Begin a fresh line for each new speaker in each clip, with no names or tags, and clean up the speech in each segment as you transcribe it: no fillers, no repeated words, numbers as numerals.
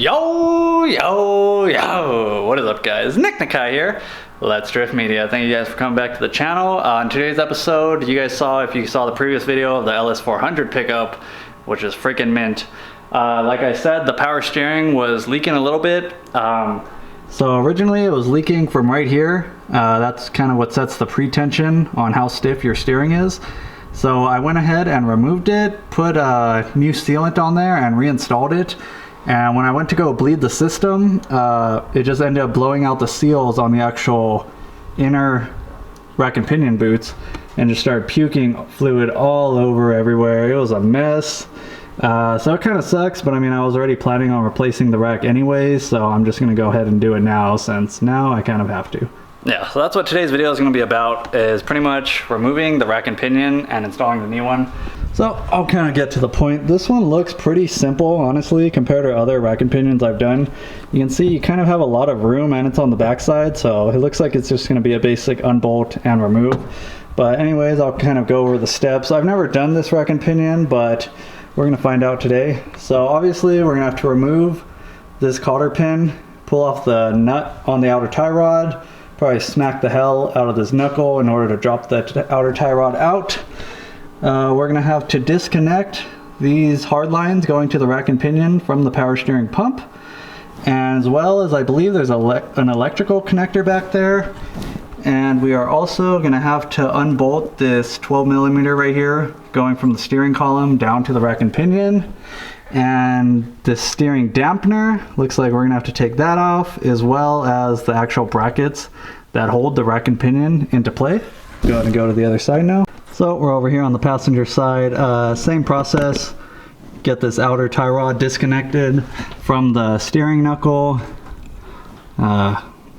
Yo, what is up guys? Nick Nakai here, Let's Drift Media. Thank you guys for coming back to the channel. In today's episode, you guys saw, if you saw the previous video of the Ls400 pickup, which is freaking mint. Like I said, the power steering was leaking a little bit. So originally it was leaking from right here. That's kind of what sets the pretension on how stiff your steering is. So I went ahead and removed it, put a new sealant on there and reinstalled it. And when I went to go bleed the system, it just ended up blowing out the seals on the actual inner rack and pinion boots and just started puking fluid all over everywhere. It was a mess. So it kind of sucks, but I mean, I was already planning on replacing the rack anyways, so I'm just going to go ahead and do it now, since now I kind of have to. Yeah, so that's what today's video is going to be about, is pretty much removing the rack and pinion and installing the new one. So I'll kind of get to the point. This one looks pretty simple, honestly, compared to other rack and pinions I've done. You can see you kind of have a lot of room, and it's on the back side, so it looks like it's just going to be a basic unbolt and remove. But anyways, I'll kind of go over the steps. I've never done this rack and pinion, but we're going to find out today. So obviously we're going to have to remove this cotter pin, pull off the nut on the outer tie rod, probably smack the hell out of this knuckle in order to drop the outer tie rod out. We're going to have to disconnect these hard lines going to the rack and pinion from the power steering pump, as well as I believe there's an electrical connector back there. And we are also going to have to unbolt this 12mm right here going from the steering column down to the rack and pinion. And the steering dampener, looks like we're going to have to take that off, as well as the actual brackets that hold the rack and pinion into play. Go ahead and go to the other side now. So we're over here on the passenger side. Same process. Get this outer tie rod disconnected from the steering knuckle.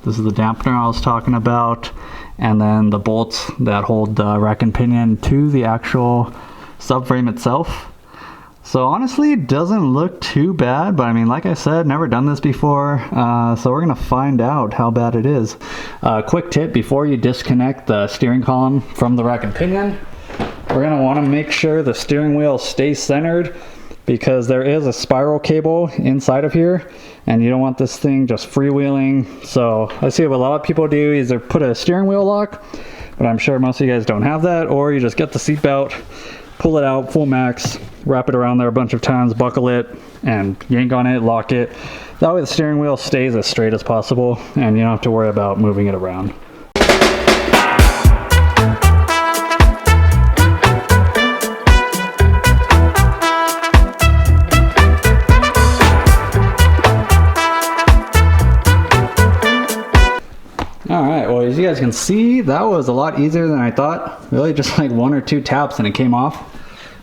This is the dampener I was talking about, and then the bolts that hold the rack and pinion to the actual subframe itself. So honestly, it doesn't look too bad, but I mean, like I said, never done this before, so we're gonna find out how bad it is. Quick tip before you disconnect the steering column from the rack and pinion, we're gonna wanna make sure the steering wheel stays centered, because there is a spiral cable inside of here, and you don't want this thing just freewheeling. So I see what a lot of people do, either put a steering wheel lock, but I'm sure most of you guys don't have that, or you just get the seat belt, pull it out full max, wrap it around there a bunch of times, buckle it, and yank on it, lock it. That way the steering wheel stays as straight as possible, and you don't have to worry about moving it around. Alright, well, as you guys can see, that was a lot easier than I thought. Really just like 1 or 2 taps and it came off.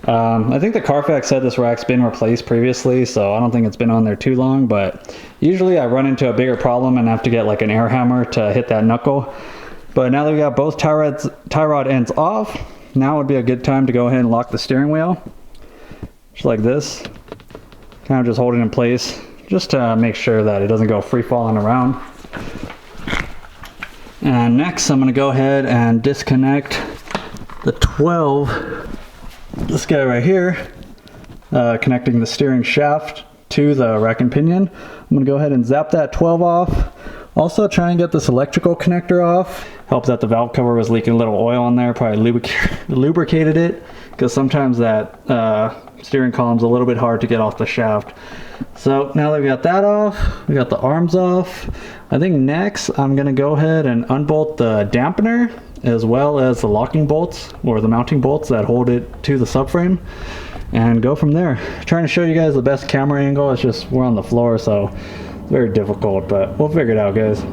I think the Carfax said this rack's been replaced previously, so I don't think it's been on there too long, but usually I run into a bigger problem and have to get like an air hammer to hit that knuckle. But now that we got both tie rod ends off, now would be a good time to go ahead and lock the steering wheel. Just like this. Kind of just hold it in place, just to make sure that it doesn't go free falling around. And next I'm going to go ahead and disconnect the 12, this guy right here, connecting the steering shaft to the rack and pinion. I'm going to go ahead and zap that 12 off. Also try and get this electrical connector off. Help that the valve cover was leaking a little oil on there, probably lubricated it, because sometimes that steering column's a little bit hard to get off the shaft. So now that we got that off, we got the arms off, I think next I'm going to go ahead and unbolt the dampener, as well as the locking bolts or the mounting bolts that hold it to the subframe, and go from there. Trying to show you guys the best camera angle, it's just we're on the floor, so it's very difficult, but we'll figure it out, guys.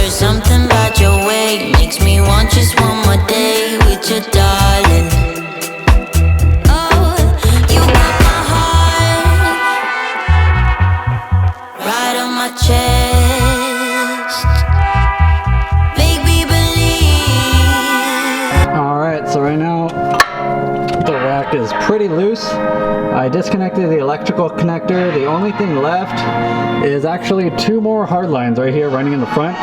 Something about
pretty loose. I disconnected the electrical connector. The only thing left is actually 2 more hard lines right here running in the front.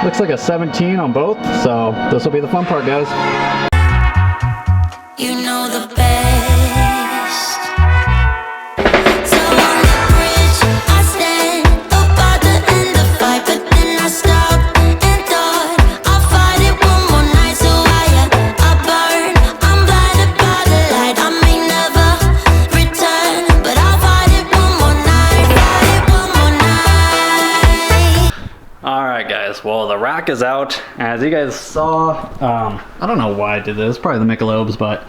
Looks like a 17 on both, so this will be the fun part, guys.
You know the best. So on the bridge I stand, about to end the fight, but then I stop and thought I'll fight it one more night. So I burn, I'm blinded by the light. I may never return, but I'll fight it one more night, fight it one more night.
Alright guys, well the rack is out. As you guys saw, I don't know why I did this, probably the Michelobes, but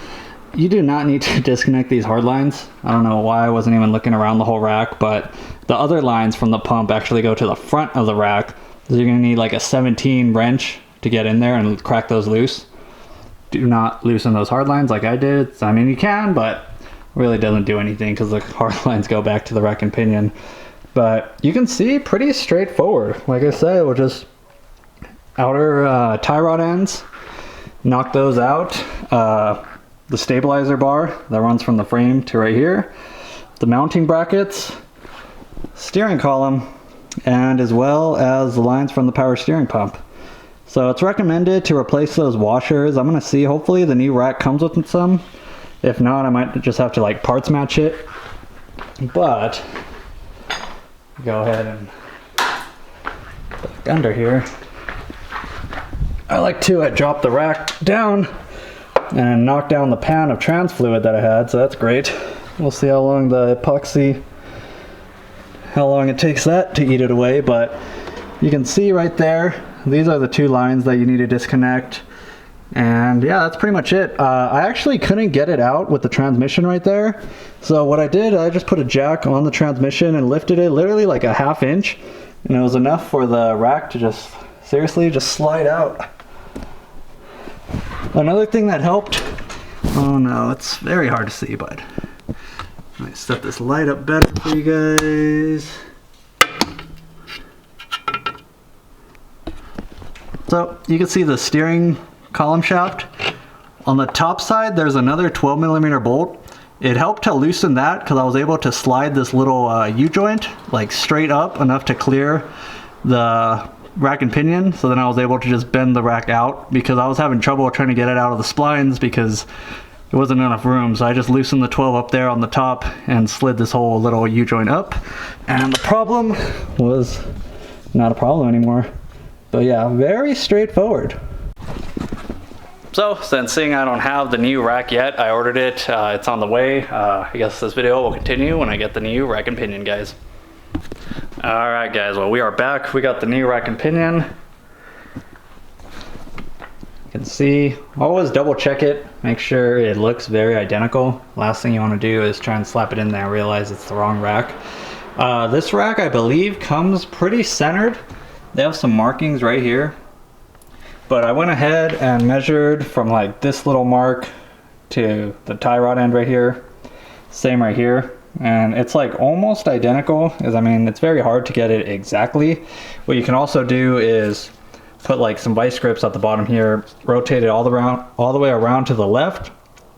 you do not need to disconnect these hard lines. I don't know why I wasn't even looking around the whole rack, but the other lines from the pump actually go to the front of the rack. So you're gonna need like a 17 wrench to get in there and crack those loose. Do not loosen those hard lines like I did. I mean, you can, but really doesn't do anything because the hard lines go back to the rack and pinion. But you can see pretty straightforward. Like I said, we'll just outer tie rod ends, knock those out. The stabilizer bar that runs from the frame to right here, the mounting brackets, steering column, and as well as the lines from the power steering pump. So it's recommended to replace those washers. I'm gonna see, hopefully the new rack comes with some. If not, I might just have to like parts match it. But go ahead and back under here. I like to drop the rack down and knock down the pan of trans fluid that I had, so that's great. We'll see how long the epoxy, how long it takes that to eat it away, but you can see right there, these are the 2 lines that you need to disconnect. And yeah, that's pretty much it. I actually couldn't get it out with the transmission right there. So what I did, I just put a jack on the transmission and lifted it literally like a 1/2 inch. And it was enough for the rack to just, seriously, just slide out. Another thing that helped, oh no, it's very hard to see, but let me set this light up better for you guys. So you can see the steering column shaft. On the top side, there's another 12mm bolt. It helped to loosen that because I was able to slide this little U-joint like straight up enough to clear the rack and pinion, so then I was able to just bend the rack out because I was having trouble trying to get it out of the splines because there wasn't enough room. So I just loosened the 12 up there on the top and slid this whole little U-joint up, and the problem was not a problem anymore. But yeah, very straightforward. So since seeing I don't have the new rack yet, I ordered it. It's on the way. I guess this video will continue when I get the new rack and pinion, guys. Alright guys, well we are back. We got the new rack and pinion. You can see, always double check it, make sure it looks very identical. Last thing you want to do is try and slap it in there and realize it's the wrong rack. This rack I believe comes pretty centered. They have some markings right here. But I went ahead and measured from like this little mark to the tie rod end right here. Same right here. And it's like almost identical, as I mean, it's very hard to get it exactly. What you can also do is put like some vice grips at the bottom here, rotate it all the way around to the left,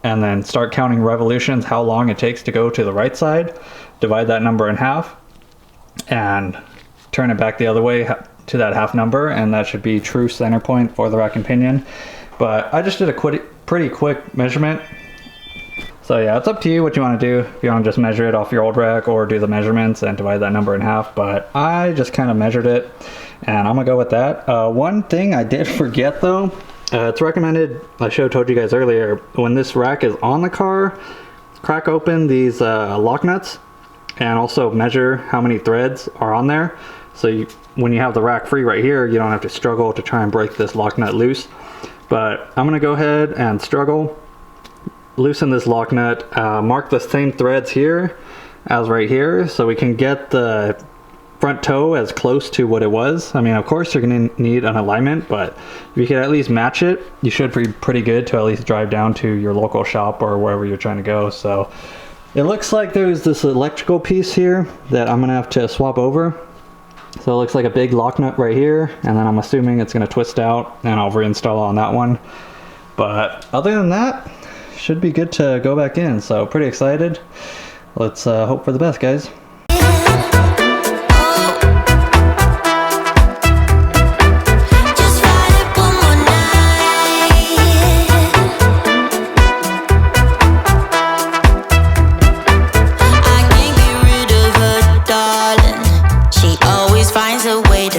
and then start counting revolutions, how long it takes to go to the right side. Divide that number in half and turn it back the other way to that half number, and that should be true center point for the rack and pinion. But I just did a pretty quick measurement. So yeah, it's up to you what you want to do. If you want to just measure it off your old rack or do the measurements and divide that number in half, but I just kind of measured it and I'm gonna go with that. One thing I did forget though, it's recommended, I told you guys earlier, when this rack is on the car, crack open these lock nuts and also measure how many threads are on there. So when you have the rack free right here, you don't have to struggle to try and break this lock nut loose. But I'm gonna go ahead and loosen this lock nut, mark the same threads here as right here so we can get the front toe as close to what it was. I mean, of course you're gonna need an alignment, but if you can at least match it, you should be pretty good to at least drive down to your local shop or wherever you're trying to go. So it looks like there's this electrical piece here that I'm gonna have to swap over. So it looks like a big lock nut right here, and then I'm assuming it's gonna twist out and I'll reinstall on that one. But other than that, should be good to go back in. So pretty excited. Let's hope for the best, guys.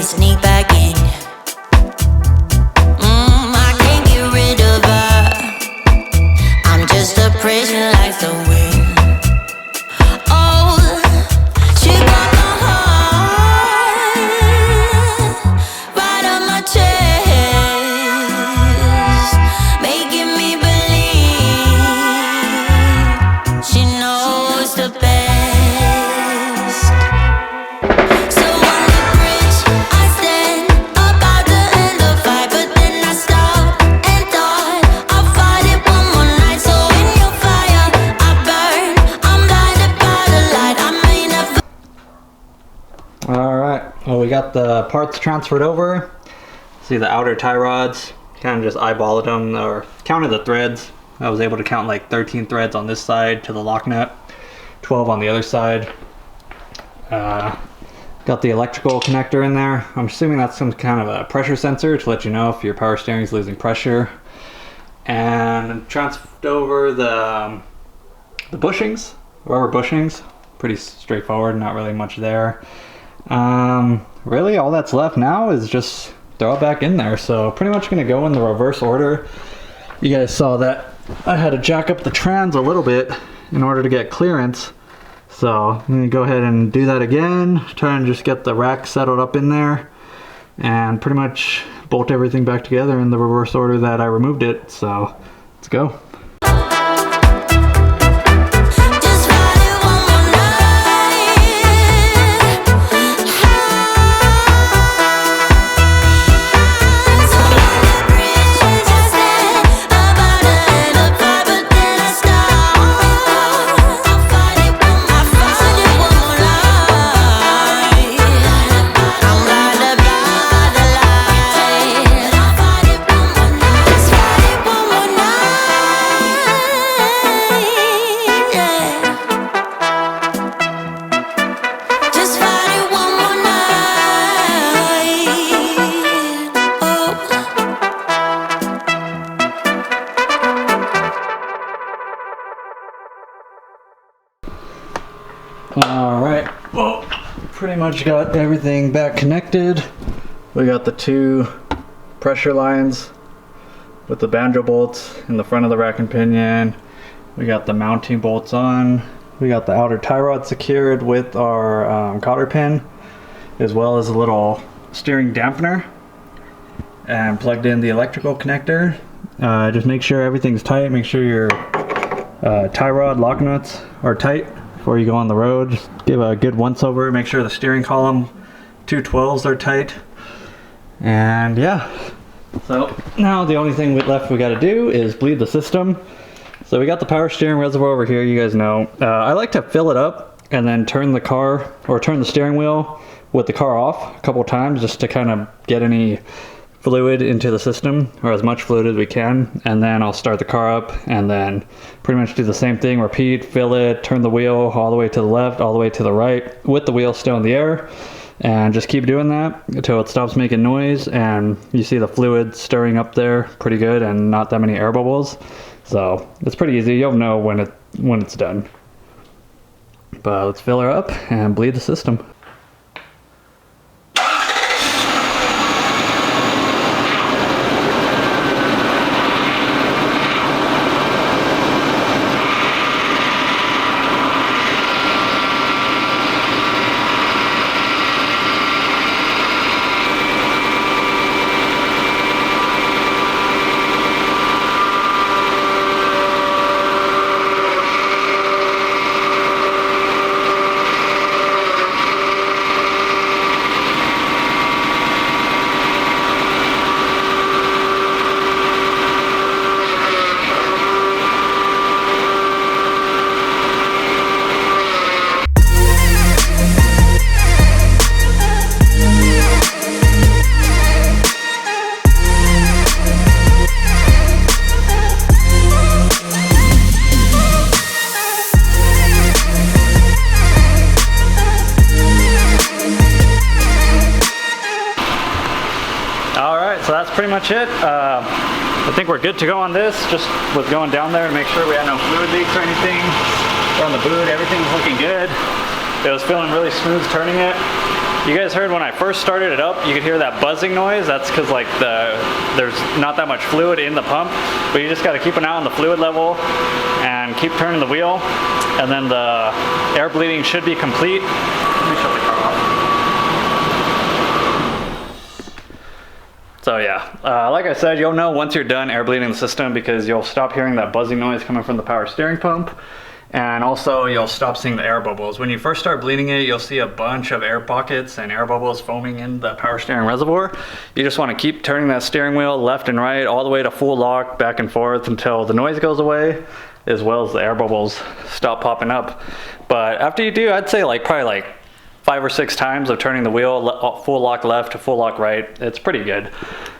Sneak back in. I can't get rid of her. I'm just a prisoner like the wind. Oh, she got my heart right on my chest, making me believe she knows the best.
Well, we got the parts transferred over. See the outer tie rods, kind of just eyeballed them or counted the threads. I was able to count like 13 threads on this side to the lock nut, 12 on the other side. Got the electrical connector in there. I'm assuming that's some kind of a pressure sensor to let you know if your power steering is losing pressure. And transferred over the bushings, rubber bushings. Pretty straightforward, not really much there. Really all that's left now is just throw it back in there. So pretty much gonna go in the reverse order. You guys saw that I had to jack up the trans a little bit in order to get clearance. So I'm gonna go ahead and do that again, try and just get the rack settled up in there and pretty much bolt everything back together in the reverse order that I removed it. So let's go. Alright, well, pretty much got everything back connected. We got the two pressure lines with the banjo bolts in the front of the rack and pinion. We got the mounting bolts on. We got the outer tie rod secured with our cotter pin, as well as a little steering dampener, and plugged in the electrical connector. Just make sure everything's tight. Make sure your tie rod lock nuts are tight before you go on the road. Just give a good once over, make sure the steering column 212s are tight. And yeah, so now the only thing left we got to do is bleed the system. So we got the power steering reservoir over here, you guys know. I like to fill it up and then turn the car, or turn the steering wheel with the car off a couple times just to kind of get any fluid into the system, or as much fluid as we can, and then I'll start the car up and then pretty much do the same thing, repeat, fill it, turn the wheel all the way to the left, all the way to the right with the wheel still in the air, and just keep doing that until it stops making noise and you see the fluid stirring up there pretty good and not that many air bubbles. So it's pretty easy, you'll know when it's done. But let's fill her up and bleed the system. so that's pretty much it. I think we're good to go on this. Just was going down there to make sure we had no fluid leaks or anything. On the boot, everything's looking good. It was feeling really smooth turning it. You guys heard when I first started it up, you could hear that buzzing noise. That's because like there's not that much fluid in the pump, but you just got to keep an eye on the fluid level and keep turning the wheel, and then the air bleeding should be complete. Let me shut the car off. So yeah, like I said, you'll know once you're done air bleeding the system because you'll stop hearing that buzzing noise coming from the power steering pump. And also you'll stop seeing the air bubbles. When you first start bleeding it, you'll see a bunch of air pockets and air bubbles foaming in the power steering reservoir. You just want to keep turning that steering wheel left and right all the way to full lock, back and forth until the noise goes away, as well as the air bubbles stop popping up. But after you do, I'd say probably like 5 or 6 times of turning the wheel full lock left to full lock right, it's pretty good.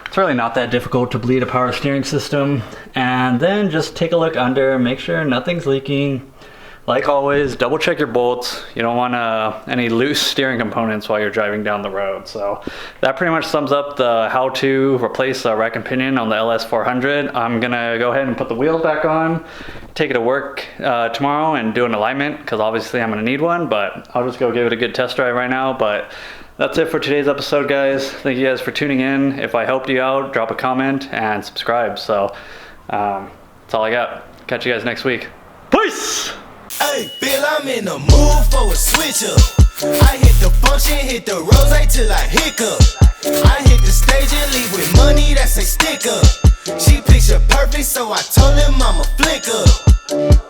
It's really not that difficult to bleed a power steering system. And then just take a look under, make sure nothing's leaking. Like always, double check your bolts. You don't want any loose steering components while you're driving down the road. So that pretty much sums up the how to replace a rack and pinion on the LS400. I'm gonna go ahead and put the wheels back on, take it to work tomorrow and do an alignment, because obviously I'm gonna need one, but I'll just go give it a good test drive right now. But that's it for today's episode, guys. Thank you guys for tuning in. If I helped you out, drop a comment and subscribe. So that's all I got. Catch you guys next week. Peace!
Hey, Bill, I'm in the mood for a switch up. I hit the function, hit the rose till I hiccup. I hit the stage and leave with money that's a stick up. She picture perfect, so I told him I'm a flick up.